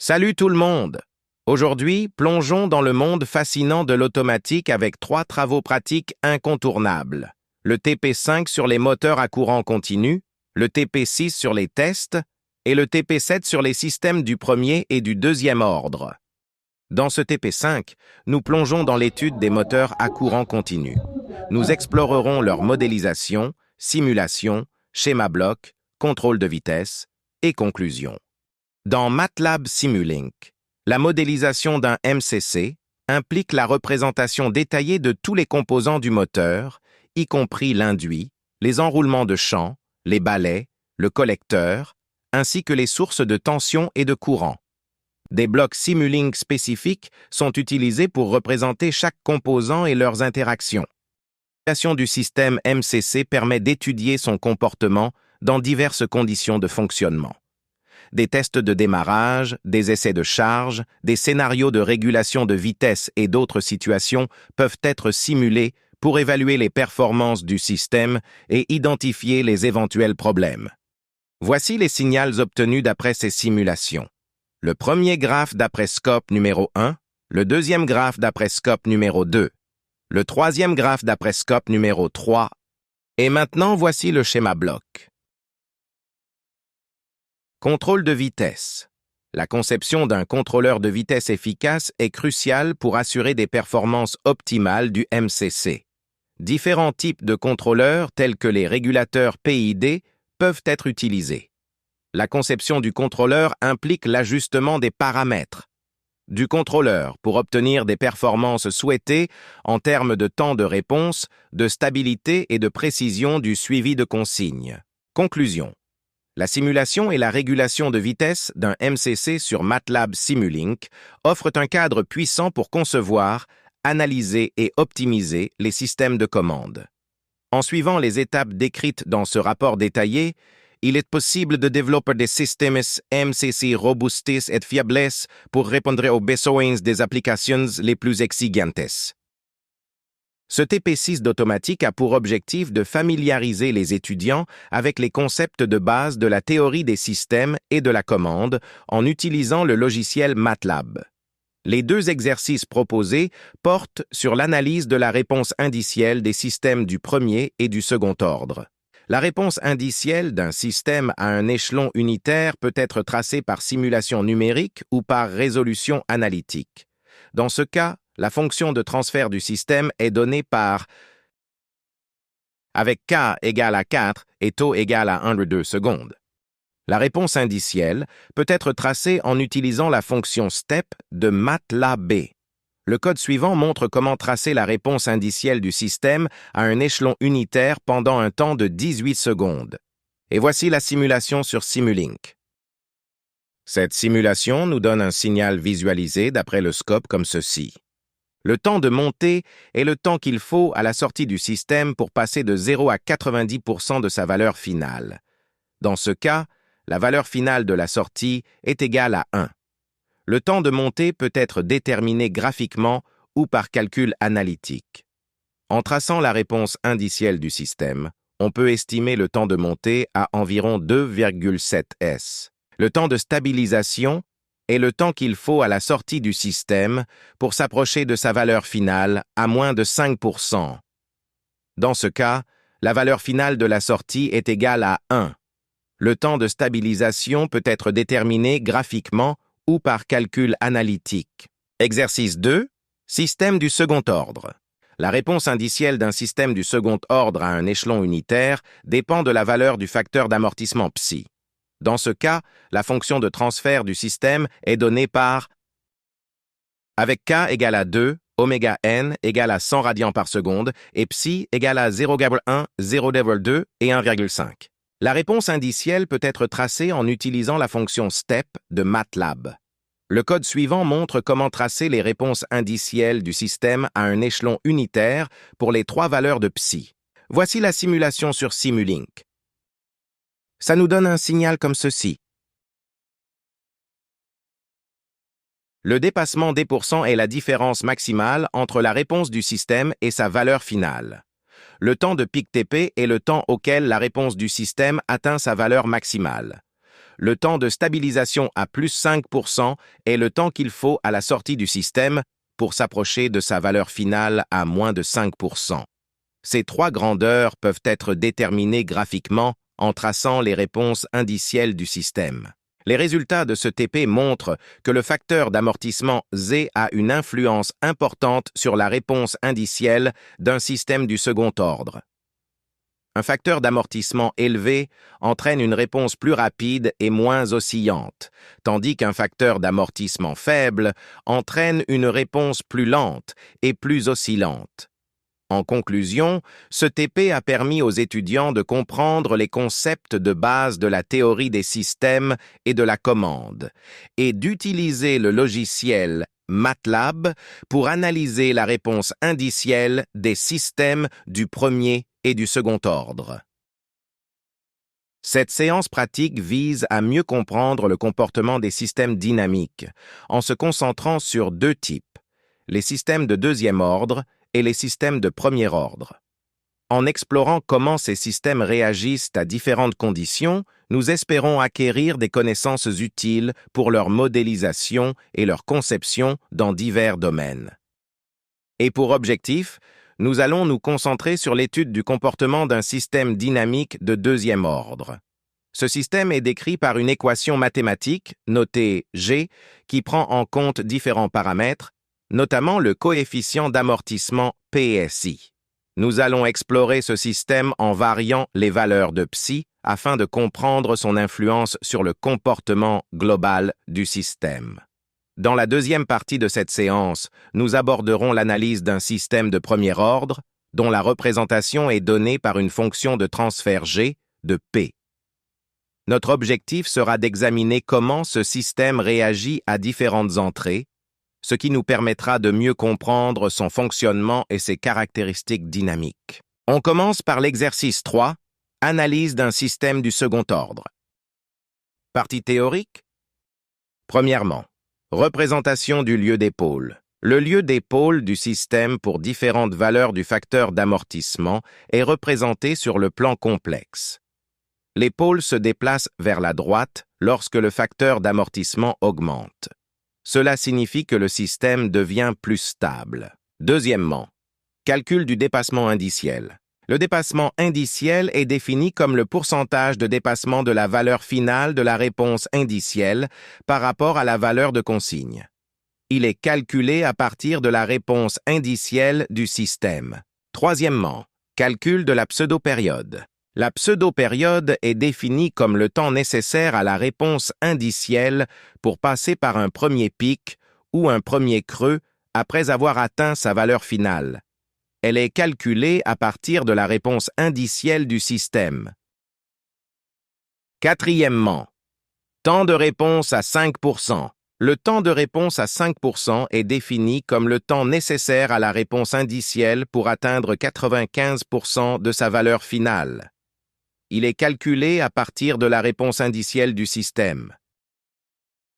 Salut tout le monde! Aujourd'hui, plongeons dans le monde fascinant de l'automatique avec 3 travaux pratiques incontournables. Le TP5 sur les moteurs à courant continu, le TP6 sur les tests et le TP7 sur les systèmes du premier et du deuxième ordre. Dans ce TP5, nous plongeons dans l'étude des moteurs à courant continu. Nous explorerons leur modélisation, simulation, schéma bloc, contrôle de vitesse et conclusion. Dans MATLAB Simulink, la modélisation d'un MCC implique la représentation détaillée de tous les composants du moteur, y compris l'induit, les enroulements de champs, les balais, le collecteur, ainsi que les sources de tension et de courant. Des blocs Simulink spécifiques sont utilisés pour représenter chaque composant et leurs interactions. La simulation du système MCC permet d'étudier son comportement dans diverses conditions de fonctionnement. Des tests de démarrage, des essais de charge, des scénarios de régulation de vitesse et d'autres situations peuvent être simulés pour évaluer les performances du système et identifier les éventuels problèmes. Voici les signaux obtenus d'après ces simulations. Le premier graphe d'après scope numéro 1, le deuxième graphe d'après scope numéro 2, le troisième graphe d'après scope numéro 3, et maintenant voici le schéma bloc. Contrôle de vitesse. La conception d'un contrôleur de vitesse efficace est cruciale pour assurer des performances optimales du MCC. Différents types de contrôleurs, tels que les régulateurs PID, peuvent être utilisés. La conception du contrôleur implique l'ajustement des paramètres du contrôleur pour obtenir des performances souhaitées en termes de temps de réponse, de stabilité et de précision du suivi de consignes. Conclusion. La simulation et la régulation de vitesse d'un MCC sur MATLAB Simulink offrent un cadre puissant pour concevoir, analyser et optimiser les systèmes de commande. En suivant les étapes décrites dans ce rapport détaillé, il est possible de développer des systèmes MCC robustes et fiables pour répondre aux besoins des applications les plus exigeantes. Ce TP6 d'automatique a pour objectif de familiariser les étudiants avec les concepts de base de la théorie des systèmes et de la commande en utilisant le logiciel MATLAB. Les 2 exercices proposés portent sur l'analyse de la réponse indicielle des systèmes du premier et du second ordre. La réponse indicielle d'un système à un échelon unitaire peut être tracée par simulation numérique ou par résolution analytique. Dans ce cas, la fonction de transfert du système est donnée par avec k égale à 4 et taux égal à 1/2 secondes. La réponse indicielle peut être tracée en utilisant la fonction STEP de MATLAB. Le code suivant montre comment tracer la réponse indicielle du système à un échelon unitaire pendant un temps de 18 secondes. Et voici la simulation sur Simulink. Cette simulation nous donne un signal visualisé d'après le scope comme ceci. Le temps de montée est le temps qu'il faut à la sortie du système pour passer de 0 à 90% de sa valeur finale. Dans ce cas, la valeur finale de la sortie est égale à 1. Le temps de montée peut être déterminé graphiquement ou par calcul analytique. En traçant la réponse indicielle du système, on peut estimer le temps de montée à environ 2,7 s. Le temps de stabilisation est le temps qu'il faut à la sortie du système pour s'approcher de sa valeur finale à moins de 5%. Dans ce cas, la valeur finale de la sortie est égale à 1. Le temps de stabilisation peut être déterminé graphiquement ou par calcul analytique. Exercice 2. Système du second ordre. La réponse indicielle d'un système du second ordre à un échelon unitaire dépend de la valeur du facteur d'amortissement psi. Dans ce cas, la fonction de transfert du système est donnée par avec k égale à 2, oméga n égale à 100 radians par seconde et psi égale à 0,1, 0,2 et 1,5. La réponse indicielle peut être tracée en utilisant la fonction STEP de MATLAB. Le code suivant montre comment tracer les réponses indicielles du système à un échelon unitaire pour les 3 valeurs de psi. Voici la simulation sur Simulink. Ça nous donne un signal comme ceci. Le dépassement des pourcents est la différence maximale entre la réponse du système et sa valeur finale. Le temps de pic TP est le temps auquel la réponse du système atteint sa valeur maximale. le temps de stabilisation à plus 5% est le temps qu'il faut à la sortie du système pour s'approcher de sa valeur finale à moins de 5%. Ces trois grandeurs peuvent être déterminées graphiquement en traçant les réponses indicielles du système. Les résultats de ce TP montrent que le facteur d'amortissement Z a une influence importante sur la réponse indicielle d'un système du second ordre. Un facteur d'amortissement élevé entraîne une réponse plus rapide et moins oscillante, tandis qu'un facteur d'amortissement faible entraîne une réponse plus lente et plus oscillante. En conclusion, ce TP a permis aux étudiants de comprendre les concepts de base de la théorie des systèmes et de la commande, et d'utiliser le logiciel MATLAB pour analyser la réponse indicielle des systèmes du premier et du second ordre. Cette séance pratique vise à mieux comprendre le comportement des systèmes dynamiques, en se concentrant sur deux types, les systèmes de deuxième ordre et les systèmes de premier ordre. En explorant comment ces systèmes réagissent à différentes conditions, nous espérons acquérir des connaissances utiles pour leur modélisation et leur conception dans divers domaines. Et pour objectif, nous allons nous concentrer sur l'étude du comportement d'un système dynamique de deuxième ordre. Ce système est décrit par une équation mathématique, notée G, qui prend en compte différents paramètres, notamment le coefficient d'amortissement PSI. Nous allons explorer ce système en variant les valeurs de psi afin de comprendre son influence sur le comportement global du système. Dans la deuxième partie de cette séance, nous aborderons l'analyse d'un système de premier ordre dont la représentation est donnée par une fonction de transfert G de P. Notre objectif sera d'examiner comment ce système réagit à différentes entrées, ce qui nous permettra de mieux comprendre son fonctionnement et ses caractéristiques dynamiques. On commence par l'exercice 3, analyse d'un système du second ordre. Partie théorique. Premièrement, représentation du lieu des pôles. Le lieu des pôles du système pour différentes valeurs du facteur d'amortissement est représenté sur le plan complexe. Les pôles se déplacent vers la droite lorsque le facteur d'amortissement augmente. Cela signifie que le système devient plus stable. Deuxièmement, calcul du dépassement indiciel. Le dépassement indiciel est défini comme le pourcentage de dépassement de la valeur finale de la réponse indicielle par rapport à la valeur de consigne. Il est calculé à partir de la réponse indicielle du système. Troisièmement, calcul de la pseudo-période. La pseudo-période est définie comme le temps nécessaire à la réponse indicielle pour passer par un premier pic ou un premier creux après avoir atteint sa valeur finale. Elle est calculée à partir de la réponse indicielle du système. Quatrièmement, temps de réponse à 5%. Le temps de réponse à 5% est défini comme le temps nécessaire à la réponse indicielle pour atteindre 95% de sa valeur finale. Il est calculé à partir de la réponse indicielle du système.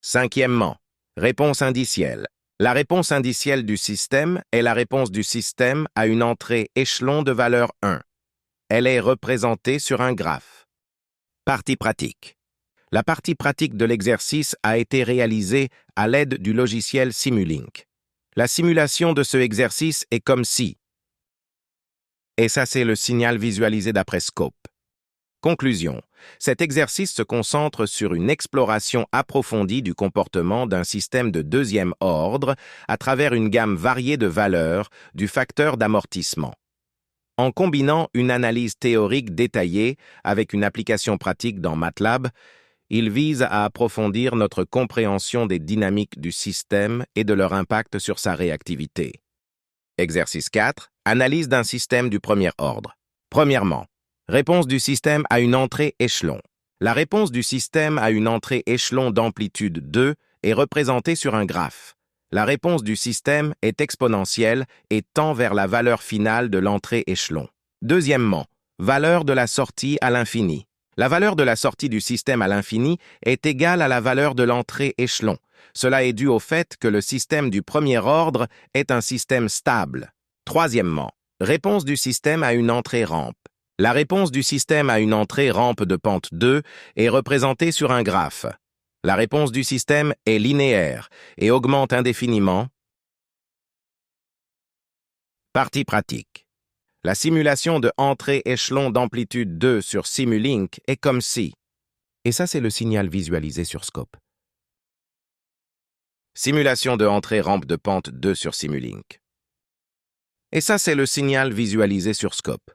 Cinquièmement, réponse indicielle. La réponse indicielle du système est la réponse du système à une entrée échelon de valeur 1. Elle est représentée sur un graphe. Partie pratique. La partie pratique de l'exercice a été réalisée à l'aide du logiciel Simulink. La simulation de ce exercice est comme ci. Et ça, c'est le signal visualisé d'après Scope. Conclusion. Cet exercice se concentre sur une exploration approfondie du comportement d'un système de deuxième ordre à travers une gamme variée de valeurs du facteur d'amortissement. En combinant une analyse théorique détaillée avec une application pratique dans MATLAB, il vise à approfondir notre compréhension des dynamiques du système et de leur impact sur sa réactivité. Exercice 4. Analyse d'un système du premier ordre. Premièrement, réponse du système à une entrée échelon. La réponse du système à une entrée échelon d'amplitude 2 est représentée sur un graphe. La réponse du système est exponentielle et tend vers la valeur finale de l'entrée échelon. Deuxièmement, valeur de la sortie à l'infini. La valeur de la sortie du système à l'infini est égale à la valeur de l'entrée échelon. Cela est dû au fait que le système du premier ordre est un système stable. Troisièmement, réponse du système à une entrée rampe. La réponse du système à une entrée rampe de pente 2 est représentée sur un graphe. La réponse du système est linéaire et augmente indéfiniment. Partie pratique. La simulation de entrée échelon d'amplitude 2 sur Simulink est comme ci. Et ça, c'est le signal visualisé sur Scope. Simulation de entrée rampe de pente 2 sur Simulink. Et ça, c'est le signal visualisé sur Scope.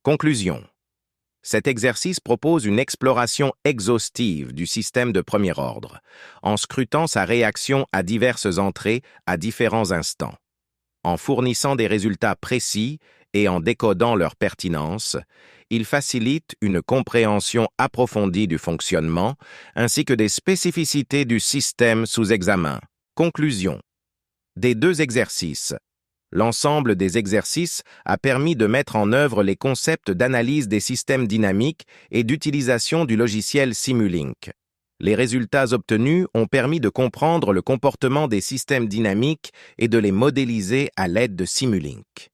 Conclusion. Cet exercice propose une exploration exhaustive du système de premier ordre, en scrutant sa réaction à diverses entrées à différents instants. En fournissant des résultats précis et en décodant leur pertinence, il facilite une compréhension approfondie du fonctionnement ainsi que des spécificités du système sous examen. Conclusion. Des deux exercices. L'ensemble des exercices a permis de mettre en œuvre les concepts d'analyse des systèmes dynamiques et d'utilisation du logiciel Simulink. Les résultats obtenus ont permis de comprendre le comportement des systèmes dynamiques et de les modéliser à l'aide de Simulink.